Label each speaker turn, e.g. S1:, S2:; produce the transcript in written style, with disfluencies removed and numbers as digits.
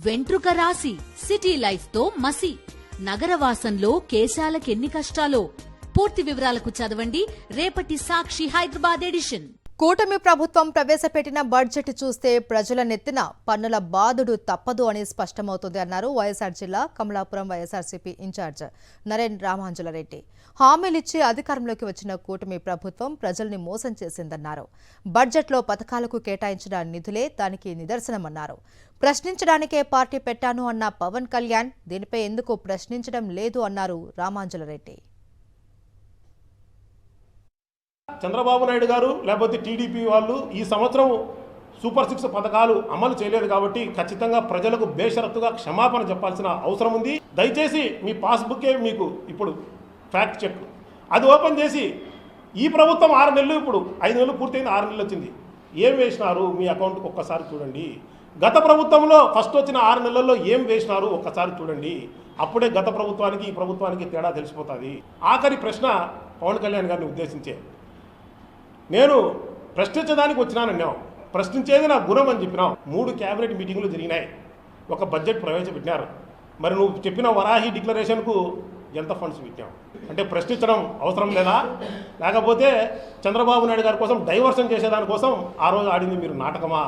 S1: వెంట్రుక రాసి city life తో మసి నగరవాసంలో కేశాలకెన్ని కష్టాలో. పూర్తి వివరాలకు చదవండి రేపటి సాక్షి హైదరాబాద్ ఎడిషన్.
S2: కూటమి ప్రభుత్వం ప్రవేశపెట్టిన బడ్జెట్ చూస్తే ప్రజల నెత్తిన పన్నుల బాధుడు తప్పదు అని స్పష్టమవుతుంది అన్నారు వైఎస్ఆర్ జిల్లా కమలాపురం వైఎస్ఆర్సీపీ ఇన్ఛార్జ్ నరేన్ రామాంజులరెడ్డి. హామీలిచ్చి అధికారంలోకి వచ్చిన కూటమి ప్రభుత్వం ప్రజల్ని మోసం చేసిందన్నారు. బడ్జెట్లో పథకాలకు కేటాయించిన నిధులే దానికి నిదర్శనమన్నారు. ప్రశ్నించడానికే పార్టీ పెట్టాను అన్న పవన్ కళ్యాణ్ దీనిపై ఎందుకు ప్రశ్నించడం లేదు అన్నారు రామాంజులరెడ్డి.
S3: చంద్రబాబు నాయుడు గారు లేకపోతే టీడీపీ వాళ్ళు ఈ సంవత్సరం సూపర్ 6 పథకాలు అమలు చేయలేదు కాబట్టి ఖచ్చితంగా ప్రజలకు బేషరతుగా క్షమాపణ చెప్పాల్సిన అవసరం ఉంది. దయచేసి మీ పాస్బుక్కే మీకు ఇప్పుడు ఫ్యాక్ట్ చెక్ అది ఓపెన్ చేసి ఈ ప్రభుత్వం 6 నెలలు ఇప్పుడు 5 నెలలు పూర్తయింది, 6 నెలలు వచ్చింది, ఏం వేసినారు మీ అకౌంట్కి ఒక్కసారి చూడండి. గత ప్రభుత్వంలో ఫస్ట్ వచ్చిన 6 నెలల్లో ఏం వేసినారు ఒక్కసారి చూడండి. అప్పుడే గత ప్రభుత్వానికి ఈ ప్రభుత్వానికి తేడా తెలిసిపోతుంది. ఆఖరి ప్రశ్న పవన్ కళ్యాణ్ గారిని ఉద్దేశించే, నేను ప్రశ్నించడానికి వచ్చినానన్నావు, ప్రశ్నించేది నా గుణం అని చెప్పినావు. 3 క్యాబినెట్ మీటింగులు జరిగినాయి, ఒక బడ్జెట్ ప్రవేశపెట్టినారు. మరి నువ్వు చెప్పిన వరాహి డిక్లరేషన్కు ఎంత ఫండ్స్ పెట్టావు? అంటే ప్రశ్నించడం అవసరం లేదా? లేకపోతే చంద్రబాబు నాయుడు గారి కోసం డైవర్షన్ చేసేదానికోసం ఆ రోజు ఆడింది మీరు నాటకమా?